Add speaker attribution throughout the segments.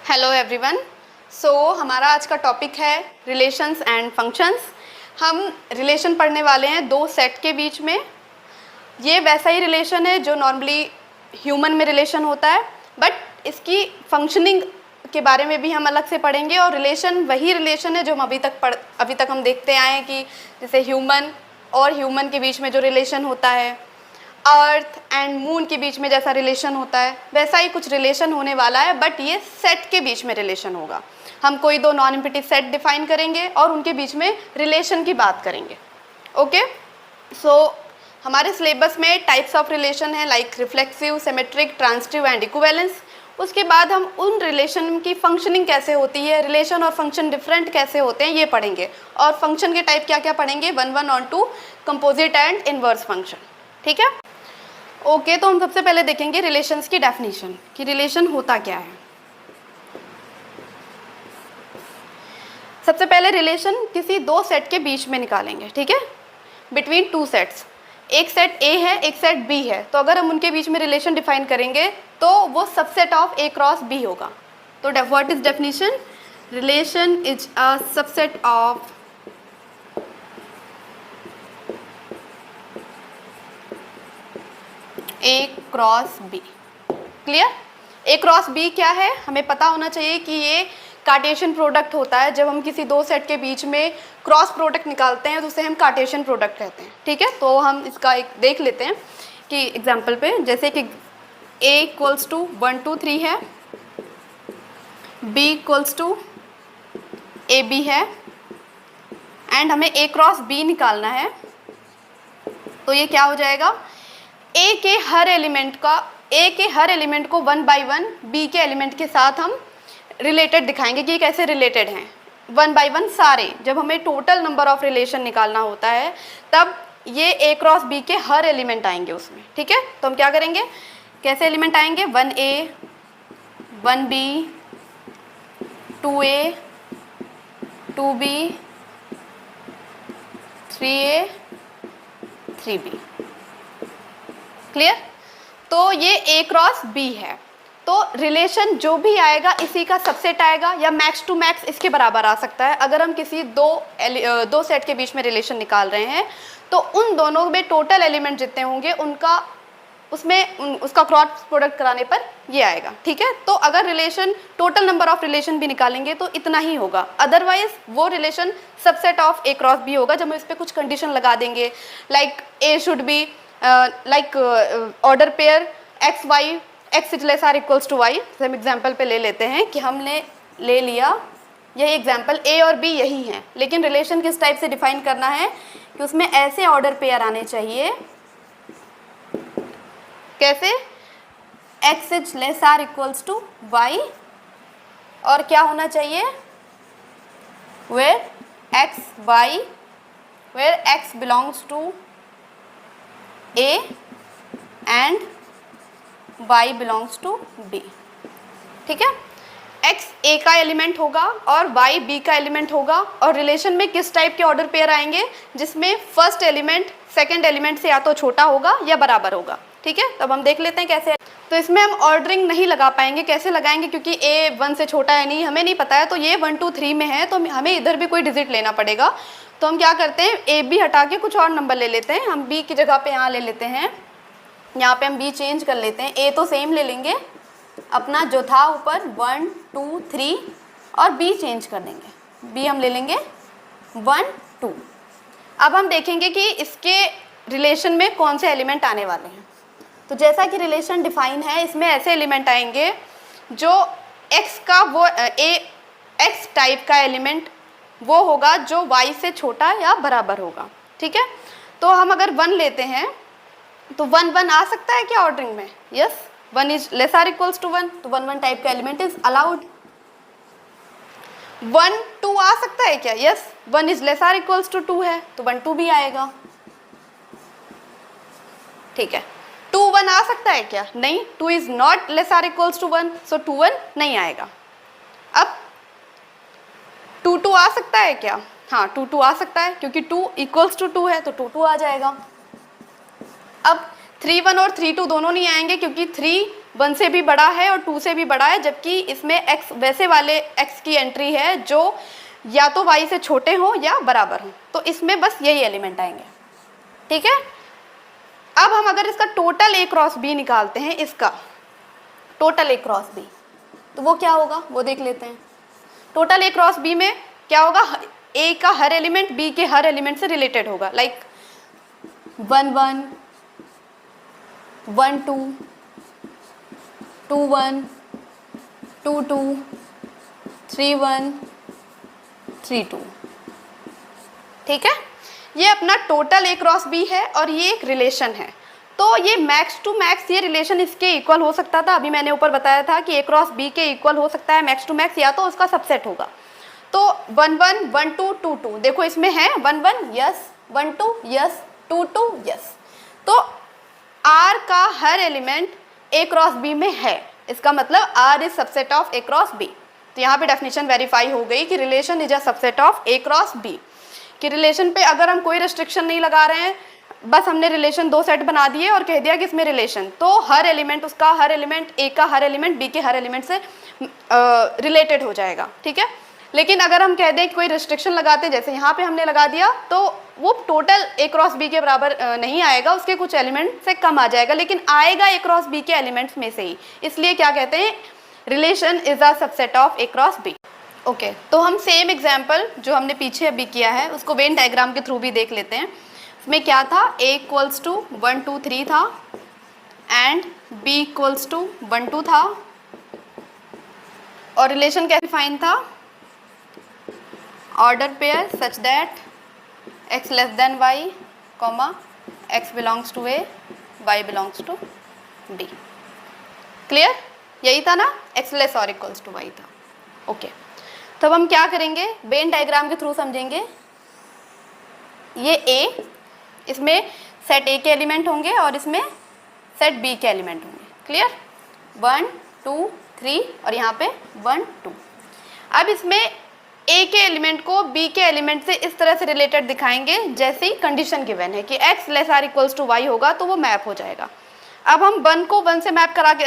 Speaker 1: Hello everyone. हमारा आज का टॉपिक है रिलेशंस एंड फंक्शंस। हम रिलेशन पढ़ने वाले हैं दो सेट के बीच में। ये वैसा ही रिलेशन है जो नॉर्मली ह्यूमन में रिलेशन होता है, बट इसकी फंक्शनिंग के बारे में भी हम अलग से पढ़ेंगे। और रिलेशन वही रिलेशन है जो हम अभी तक हम देखते आए हैं कि जैसे ह्यूमन और ह्यूमन के बीच में जो रिलेशन होता है, अर्थ एंड मून के बीच में जैसा रिलेशन होता है, वैसा ही कुछ रिलेशन होने वाला है, बट ये सेट के बीच में रिलेशन होगा। हम कोई दो नॉन एम्प्टी सेट डिफाइन करेंगे और उनके बीच में रिलेशन की बात करेंगे। ओके, हमारे सिलेबस में टाइप्स ऑफ रिलेशन है like reflexive, symmetric, transitive and equivalence. उसके बाद हम उन रिलेशन की फंक्शनिंग कैसे होती है, रिलेशन और फंक्शन डिफरेंट कैसे होते हैं, ये पढ़ेंगे। और फंक्शन के टाइप क्या क्या पढ़ेंगे, 1, 1 और 2, कंपोजिट एंड इनवर्स फंक्शन। ठीक है, ओके। तो हम सबसे पहले देखेंगे रिलेशंस की डेफिनेशन कि रिलेशन होता क्या है। सबसे पहले रिलेशन किसी दो सेट के बीच में निकालेंगे, ठीक है, बिटवीन टू सेट्स। एक सेट ए है, एक सेट बी है, तो अगर हम उनके बीच में रिलेशन डिफाइन करेंगे तो वो subset of A cross B होगा। तो what is definition, relation is a subset of A cross B. Clear? A cross B क्या है, हमें पता होना चाहिए कि ये कार्टेशियन प्रोडक्ट होता है। जब हम किसी दो सेट के बीच में क्रॉस प्रोडक्ट निकालते हैं तो उसे हम कार्टेशियन प्रोडक्ट कहते हैं। ठीक है, तो हम इसका एक देख लेते हैं कि एग्जांपल पे, जैसे कि a इक्वल्स टू 1 2 3 है, b equals to A B है, एंड हमें a क्रॉस b निकालना है। तो ये क्या हो जाएगा, a के हर एलिमेंट को 1 by 1 b के एलिमेंट के साथ हम रिलेटेड दिखाएंगे कि ये कैसे रिलेटेड हैं। 1 by 1 सारे, जब हमें टोटल नंबर ऑफ रिलेशन निकालना होता है तब ये a क्रॉस b के हर एलिमेंट आएंगे उसमें। ठीक है, तो हम क्या करेंगे, कैसे एलिमेंट आएंगे, 1a 1b 2a 2b 3a 3b। Clear? तो ये a क्रॉस b है। तो रिलेशन जो भी आएगा इसी का सबसेट आएगा या मैक्स टू मैक्स इसके बराबर आ सकता है। अगर हम किसी दो सेट के बीच में रिलेशन निकाल रहे हैं तो उन दोनों में टोटल एलिमेंट जितने होंगे उसका क्रॉस प्रोडक्ट कराने पर ये आएगा। ठीक है, तो अगर relation total number of relation भी निकालेंगे तो इतना ही होगा, अदरवाइज वो relation subset of A cross B होगा। जब हम इस पर कुछ कंडीशन लगा देंगे like A should be like order pair X Y, X is less or equals to Y. हम एग्जाम्पल पे ले लेते हैं कि हमने ले लिया यही एग्जाम्पल, ए और बी यही हैं, लेकिन रिलेशन किस टाइप से डिफाइन करना है कि उसमें ऐसे ऑर्डर पेयर आने चाहिए, कैसे, X is less or equals to Y, और क्या होना चाहिए, where X Y, where X belongs to A and y belongs to b। ठीक है, x a का एलिमेंट होगा और y b का एलिमेंट होगा। और रिलेशन में किस टाइप के ऑर्डर पेयर आएंगे, जिसमें फर्स्ट एलिमेंट सेकंड एलिमेंट से या तो छोटा होगा या बराबर होगा। ठीक है, तब हम देख लेते हैं कैसे। तो इसमें हम ऑर्डरिंग नहीं लगा पाएंगे, कैसे लगाएंगे, क्योंकि a 1 से छोटा है नहीं, हमें नहीं पता है। तो ये 1 2 3 में है तो हमें इधर भी कोई डिजिट लेना पड़ेगा। तो हम क्या करते हैं, a b हटा के कुछ और नंबर ले लेते हैं। हम b की जगह पे यहाँ ले लेते हैं, यहाँ पे हम b चेंज कर लेते हैं। a तो सेम ले लेंगे अपना जो था ऊपर 1 2 3, और b चेंज कर देंगे, b हम ले लेंगे 1 2। अब हम देखेंगे कि इसके रिलेशन में कौन से एलिमेंट आने वाले हैं। तो जैसा कि रिलेशन डिफाइन है, इसमें ऐसे एलिमेंट आएंगे जो x का वो x टाइप का एलिमेंट वो होगा जो y से छोटा या बराबर होगा। ठीक है, तो हम अगर 1 लेते हैं तो 1 1 आ सकता है क्या ऑर्डरिंग में, yes, 1 is less or equals to 1, तो 1 1 टाइप का एलिमेंट इज अलाउड। 1 2 आ सकता है क्या, yes, 1 is less or equals to 2 है तो 1 2 भी आएगा। ठीक है, 2 1 आ सकता है क्या, नहीं, 2 is not less or equals to 1, so 2 1 नहीं आएगा। अब 2 2 आ सकता है क्या, हाँ 2 2 आ सकता है, क्योंकि 2 इक्वल्स टू 2 है तो 2 2 आ जाएगा। अब 3 1 और 3 2 दोनों नहीं आएंगे, क्योंकि 3 1 से भी बड़ा है और 2 से भी बड़ा है, जबकि इसमें x वैसे वाले x की एंट्री है जो या तो y से छोटे हों या बराबर हों, तो इसमें बस यही एलिमेंट आएंगे। ठीक है, अब हम अगर इसका टोटल a क्रॉस b निकालते हैं, इसका टोटल a क्रॉस b, तो वो क्या होगा वो देख लेते हैं। टोटल a क्रॉस b में क्या होगा, a का हर एलिमेंट b के हर एलिमेंट से रिलेटेड होगा, लाइक 1 1 1 2 2 1 2 2 3 1 3 2। ठीक है, ये अपना टोटल a क्रॉस b है और ये एक रिलेशन है। तो ये मैक्स टू मैक्स ये रिलेशन इसके इक्वल हो सकता था। अभी मैंने ऊपर बताया था कि a क्रॉस b के इक्वल हो सकता है मैक्स टू मैक्स, या तो उसका सबसेट होगा। तो 1 1 1 2 2 2, देखो इसमें है 1 1 यस, 1 2 यस, 2 2 यस। तो R का हर एलिमेंट a क्रॉस b में है, इसका मतलब R is subset of a cross b। तो यहाँ पे डेफिनेशन वेरीफाई हो गई कि relation is a subset of a cross b। कि रिलेशन पे अगर हम कोई रिस्ट्रिक्शन नहीं लगा रहे हैं, बस हमने रिलेशन 2 सेट बना दिए और कह दिया कि इसमें रिलेशन, तो हर एलिमेंट उसका हर एलिमेंट a का हर एलिमेंट b के हर एलिमेंट से रिलेटेड हो जाएगा। ठीक है, लेकिन अगर हम कह दें कि कोई रिस्ट्रिक्शन लगाते हैं, जैसे यहाँ पे हमने लगा दिया, तो वो टोटल a क्रॉस b के बराबर नहीं आएगा, उसके कुछ एलिमेंट से कम आ जाएगा, लेकिन आएगा a क्रॉस b के एलिमेंट्स में से ही। इसलिए क्या कहते हैं, relation is a subset of a cross b। Okay, तो हम सेम एग्जाम्पल जो हमने पीछे अभी किया है उसको वेन डायग्राम के थ्रू भी देख लेते हैं। इसमें क्या था, a इक्वल्स टू 1 2 3 था एंड b इक्वल्स टू 1 2 था, और रिलेशन कैसे फाइन था, order pair such that x less than y, x belongs to a, y belongs to b। Clear, यही था ना, x लेस और इक्वल्स टू y था। ओके, तब हम क्या करेंगे, वेन डायग्राम के थ्रू समझेंगे। ये a, इसमें सेट a के एलिमेंट होंगे और इसमें सेट b के एलिमेंट होंगे। क्लियर, 1 2 3 और यहाँ पे 1 2। अब इसमें a के एलिमेंट को b के एलिमेंट से इस तरह से रिलेटेड दिखाएंगे जैसे ही कंडीशन गिवन है कि x less or equals to y होगा तो वो मैप हो जाएगा। अब हम 1 को 1 से मैप करा के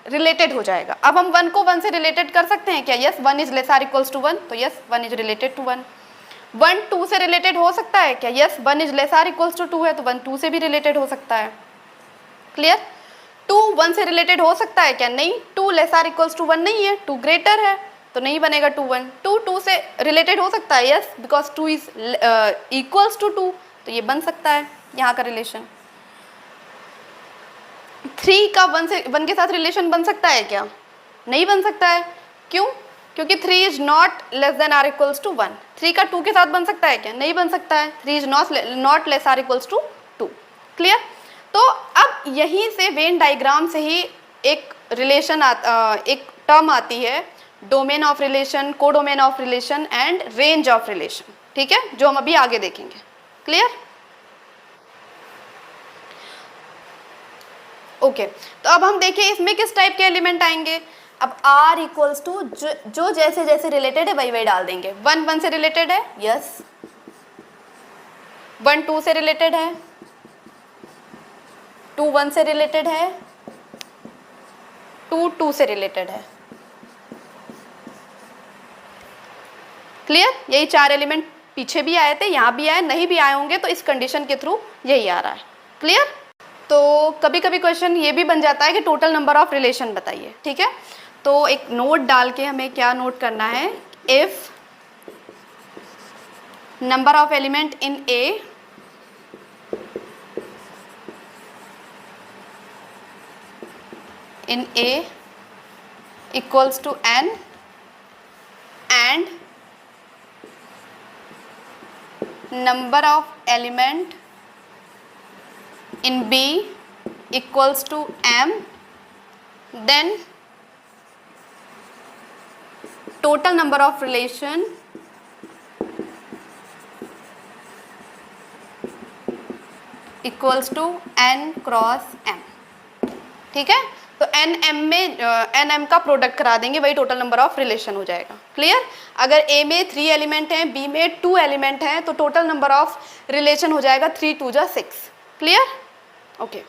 Speaker 1: रिलेटेड हो जाएगा। अब हम 1 को 1 से रिलेटेड कर सकते हैं क्या, yes 1 is less or equals to 1, तो यस 1 इज रिलेटेड टू 1। 1 2 से रिलेटेड हो सकता है क्या, yes 1 is less or equals to 2 है, तो 1 2 से भी रिलेटेड हो सकता है। क्लियर, 2 1 से रिलेटेड हो सकता है क्या, नहीं, 2 लेस आर इक्वल्स टू 1 नहीं है, 2 ग्रेटर है, तो नहीं बनेगा 2 1। 2 2 से रिलेटेड हो सकता है, yes because 2 is equals to 2, तो ये बन सकता है यहाँ का रिलेशन। 3 का 1 के साथ रिलेशन बन सकता है क्या, नहीं बन सकता है, क्यों, क्योंकि 3 is not less than or equals to 1। 3 का 2 के साथ बन सकता है क्या, नहीं बन सकता है, 3 is not less or equals to 2। Clear, तो अब यहीं से वेन डायग्राम से ही एक रिलेशन एक टर्म आती है, domain of relation, codomain of relation and range of relation. ठीक है, जो हम अभी आगे देखेंगे। क्लियर, ओके, तो अब हम देखें इसमें किस टाइप के एलिमेंट आएंगे। अब r इक्वल्स टू जो जैसे जैसे रिलेटेड है वही वही डाल देंगे। 1 1 से रिलेटेड है, यस 1 2 से रिलेटेड है, 2 1 से रिलेटेड है, 2 2 से रिलेटेड है। क्लियर, यही 4 एलिमेंट पीछे भी आए थे, यहाँ भी आए, नहीं भी आए होंगे तो इस कंडीशन के थ्रू यही आ रहा है। क्लियर, तो कभी कभी क्वेश्चन ये भी बन जाता है कि टोटल नंबर ऑफ रिलेशन बताइए। ठीक है, तो एक नोट डाल के हमें क्या नोट करना है, if number of element in A equals to n and number of element in B equals to m, then total number of relation equals to n cross m। ठीक है, तो एन एम में N M का product करा देंगे, वही total number of relation हो जाएगा। क्लियर, अगर ए में 3 एलिमेंट हैं, बी में 2 एलिमेंट हैं, तो टोटल नंबर ऑफ रिलेशन हो जाएगा 3 2 जा 6। Clear, okay.